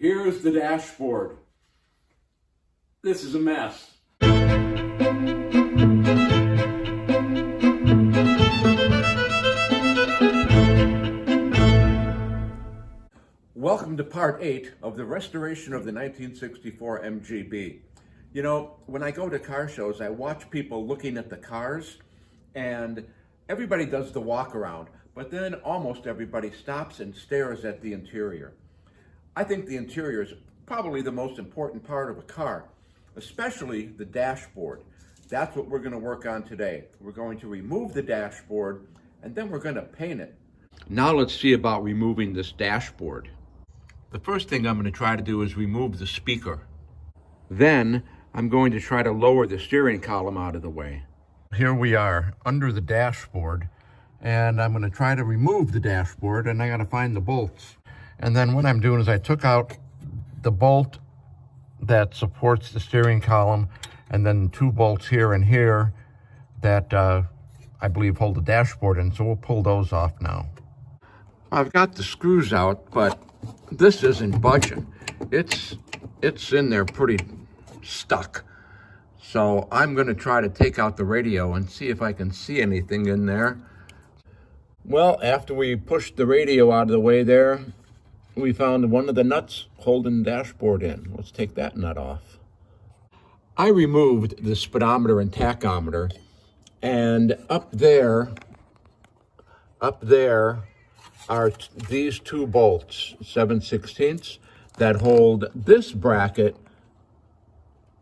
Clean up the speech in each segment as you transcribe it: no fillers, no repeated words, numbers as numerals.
Here's the dashboard. This is a mess. Welcome to part 8 of the restoration of the 1964 MGB. You know, when I go to car shows, I watch people looking at the cars, and everybody does the walk around, but then almost everybody stops and stares at the interior. I think the interior is probably the most important part of a car, especially the dashboard. That's what we're going to work on today. We're going to remove the dashboard, and then we're going to paint it. Now let's see about removing this dashboard. The first thing I'm going to try to do is remove the speaker. Then I'm going to try to lower the steering column out of the way. Here we are under the dashboard, and I'm going to try to remove the dashboard, and I got to find the bolts. And then what I'm doing is I took out the bolt that supports the steering column, and then 2 bolts here and here that I believe hold the dashboard in, so we'll pull those off now. I've got the screws out, but this isn't budging. It's in there pretty stuck. So I'm going to try to take out the radio and see if I can see anything in there. Well, after we pushed the radio out of the way there, we found one of the nuts holding the dashboard in. Let's take that nut off. I removed the speedometer and tachometer, and up there are these 2 bolts, 7/16, that hold this bracket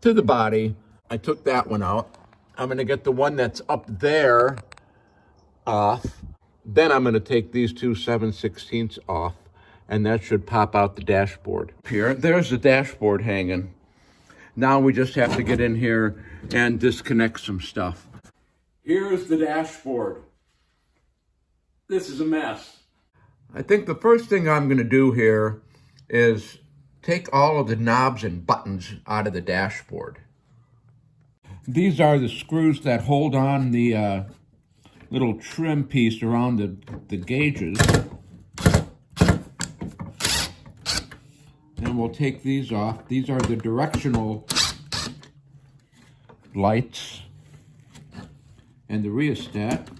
to the body. I took that one out. I'm going to get the one that's up there off. Then I'm going to take these 2 7/16 off, and that should pop out the dashboard. Here, there's the dashboard hanging. Now we just have to get in here and disconnect some stuff. Here's the dashboard. This is a mess. I think the first thing I'm going to do here is take all of the knobs and buttons out of the dashboard. These are the screws that hold on the little trim piece around the gauges. And we'll take these off. These are the directional lights and the rheostat.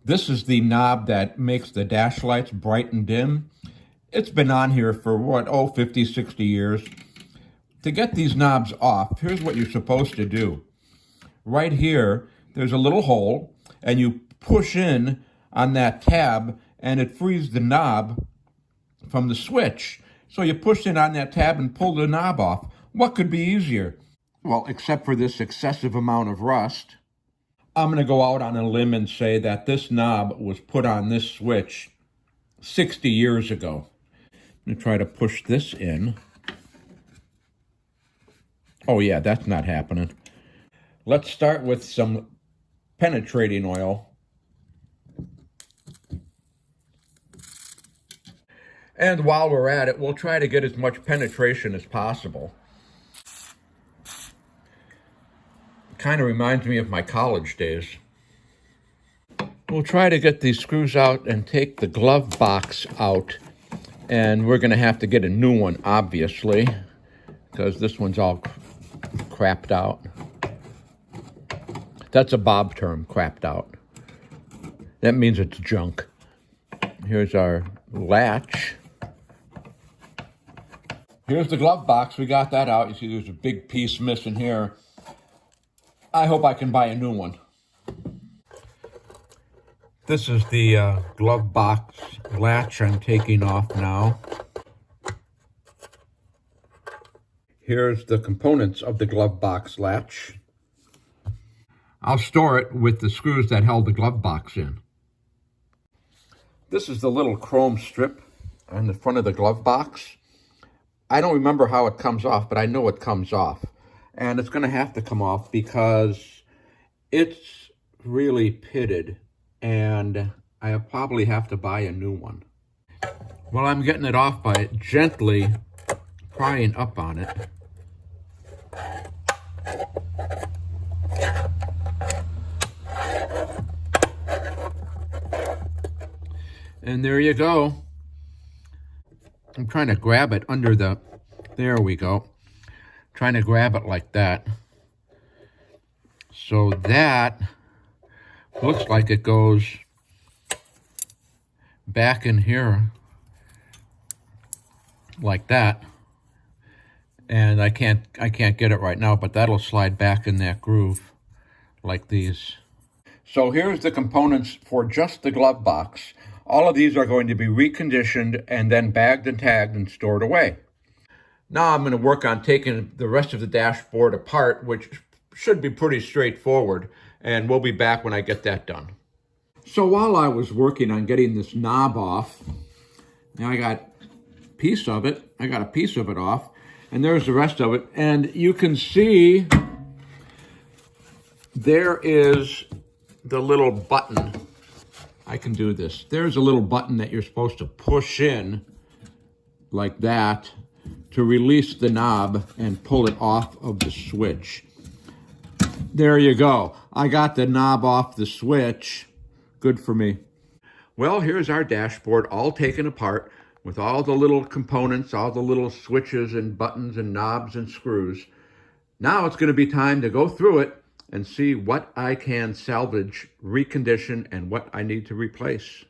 This is the knob that makes the dash lights bright and dim. It's been on here for 50, 60 years. To get these knobs off, here's what you're supposed to do. Right here, there's a little hole, and you push in on that tab, and it frees the knob from the switch. So you push in on that tab and pull the knob off. What could be easier? Well, except for this excessive amount of rust. I'm going to go out on a limb and say that this knob was put on this switch 60 years ago. I'm going to try to push this in. Oh yeah, that's not happening. Let's start with some penetrating oil. And while we're at it, we'll try to get as much penetration as possible. Kind of reminds me of my college days. We'll try to get these screws out and take the glove box out. And we're going to have to get a new one, obviously, because this one's all crapped out. That's a Bob term, crapped out. That means it's junk. Here's our latch. Here's the glove box. We got that out. You see there's a big piece missing here. I hope I can buy a new one. This is the glove box latch I'm taking off now. Here's the components of the glove box latch. I'll store it with the screws that held the glove box in. This is the little chrome strip on the front of the glove box. I don't remember how it comes off, but I know it comes off. And it's going to have to come off because it's really pitted, and I'll probably have to buy a new one. Well, I'm getting it off by gently prying up on it. And there you go. I'm trying to grab it under the, there we go. Trying to grab it like that. So that looks like it goes back in here like that. And I can't get it right now, but that'll slide back in that groove like these. So here's the components for just the glove box. All of these are going to be reconditioned and then bagged and tagged and stored away. Now I'm going to work on taking the rest of the dashboard apart, which should be pretty straightforward, and we'll be back when I get that done. So while I was working on getting this knob off, now I got a piece of it off, and there's the rest of it, and you can see there is the little button. I can do this. There's a little button that you're supposed to push in like that to release the knob and pull it off of the switch. There you go. I got the knob off the switch. Good for me. Well, here's our dashboard all taken apart with all the little components, all the little switches and buttons and knobs and screws. Now it's going to be time to go through it and see what I can salvage, recondition, and what I need to replace.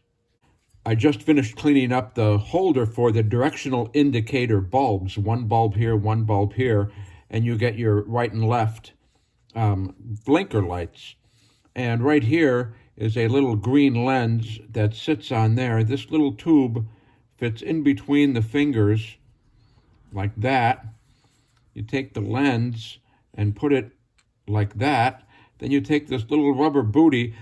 I just finished cleaning up the holder for the directional indicator bulbs. One bulb here, and you get your right and left blinker lights. And right here is a little green lens that sits on there. This little tube fits in between the fingers like that. You take the lens and put it like that. Then you take this little rubber booty.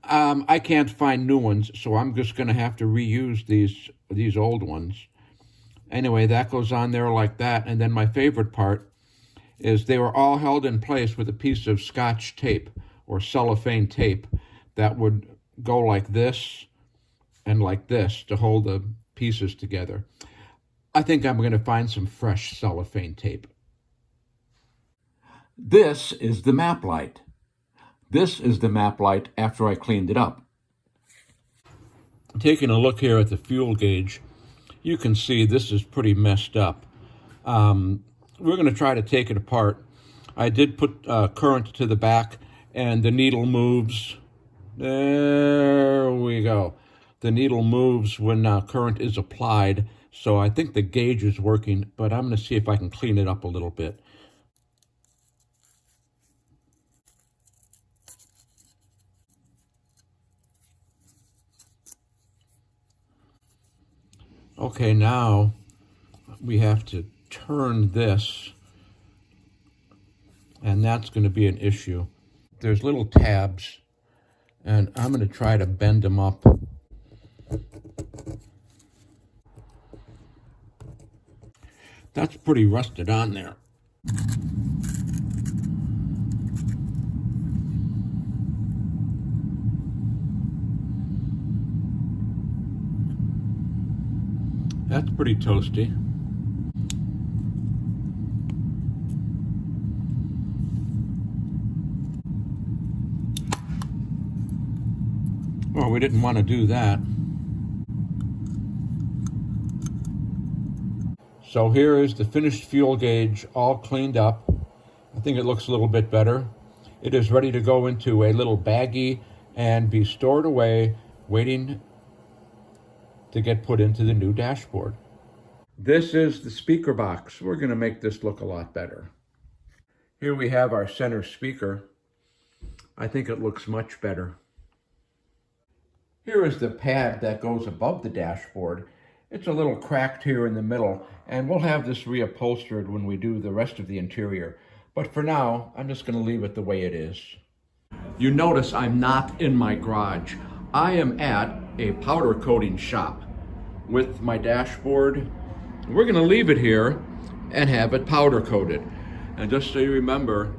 I can't find new ones, so I'm just going to have to reuse these old ones. Anyway, that goes on there like that. And then my favorite part is they were all held in place with a piece of Scotch tape or cellophane tape that would go like this and like this to hold the pieces together. I think I'm going to find some fresh cellophane tape. This is the map light. This is the map light after I cleaned it up. Taking a look here at the fuel gauge, you can see this is pretty messed up. We're going to try to take it apart. I did put current to the back, and the needle moves. There we go. The needle moves when current is applied, so I think the gauge is working, but I'm going to see if I can clean it up a little bit. Okay, now we have to turn this, and that's going to be an issue. There's little tabs, and I'm going to try to bend them up. That's pretty rusted on there. That's pretty toasty. Well, we didn't want to do that. So here is the finished fuel gauge all cleaned up. I think it looks a little bit better. It is ready to go into a little baggie and be stored away, waiting to get put into the new dashboard. This is the speaker box. We're going to make this look a lot better. Here we have our center speaker. I think it looks much better. Here is the pad that goes above the dashboard. It's a little cracked here in the middle, and we'll have this reupholstered when we do the rest of the interior. But for now, I'm just going to leave it the way it is. You notice I'm not in my garage. I am at a powder coating shop with my dashboard. We're going to leave it here and have it powder coated. And just so you remember,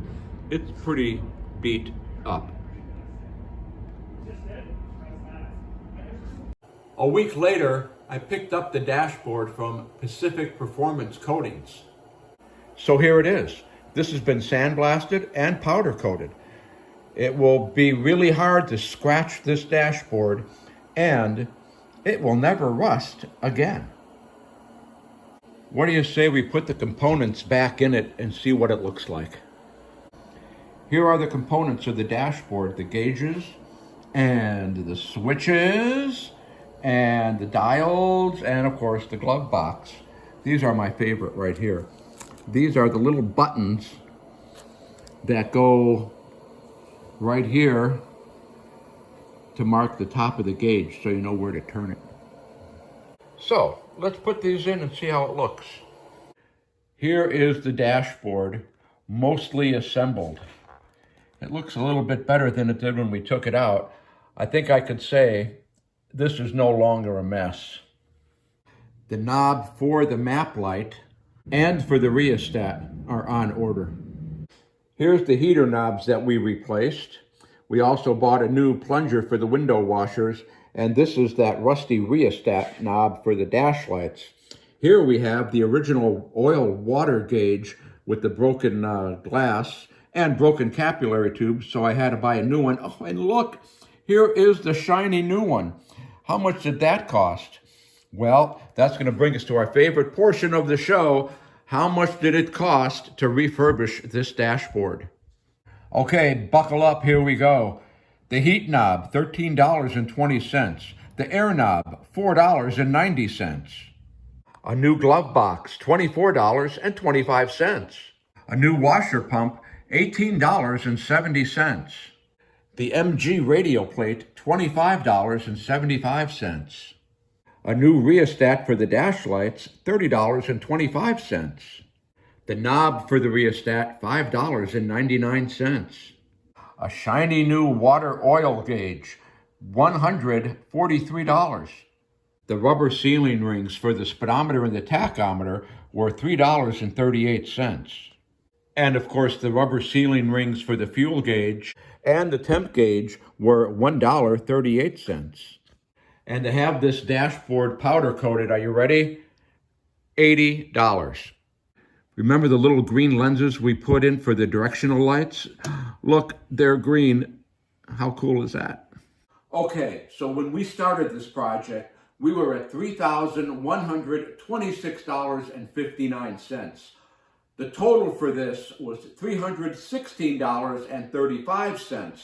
it's pretty beat up. A week later, I picked up the dashboard from Pacific Performance Coatings. So here it is. This has been sandblasted and powder coated. It will be really hard to scratch this dashboard, and it will never rust again. What do you say we put the components back in it and see what it looks like? Here are the components of the dashboard, the gauges and the switches and the dials and of course the glove box. These are my favorite right here. These are the little buttons that go right here to mark the top of the gauge so you know where to turn it. So let's put these in and see how it looks. Here is the dashboard, mostly assembled. It looks a little bit better than it did when we took it out. I think I could say this is no longer a mess. The knob for the map light and for the rheostat are on order. Here's the heater knobs that we replaced. We also bought a new plunger for the window washers, and this is that rusty rheostat knob for the dash lights. Here we have the original oil water gauge with the broken glass and broken capillary tubes, so I had to buy a new one. Oh, and look, here is the shiny new one. How much did that cost? Well, that's going to bring us to our favorite portion of the show. How much did it cost to refurbish this dashboard? Okay, buckle up, here we go. The heat knob, $13.20. The air knob, $4.90. A new glove box, $24.25. A new washer pump, $18.70. The MG radio plate, $25.75. A new rheostat for the dash lights, $30.25. The knob for the rheostat, $5.99. A shiny new water oil gauge, $143. The rubber sealing rings for the speedometer and the tachometer were $3.38. And of course, the rubber sealing rings for the fuel gauge and the temp gauge were $1.38. And to have this dashboard powder coated, are you ready? $80. Remember the little green lenses we put in for the directional lights? Look, they're green. How cool is that? Okay, so when we started this project, we were at $3,126.59. The total for this was $316.35.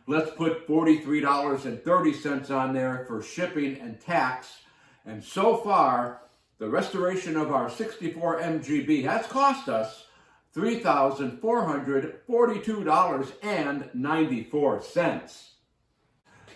Let's put $43.30 on there for shipping and tax. And so far, the restoration of our 64 MGB has cost us $3,442.94.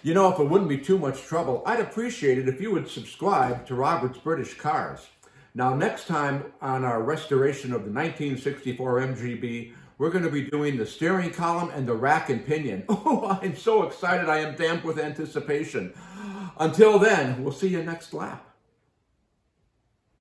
You know, if it wouldn't be too much trouble, I'd appreciate it if you would subscribe to Robert's British Cars. Now, next time on our restoration of the 1964 MGB, we're going to be doing the steering column and the rack and pinion. Oh, I'm so excited I am damp with anticipation. Until then, we'll see you next lap.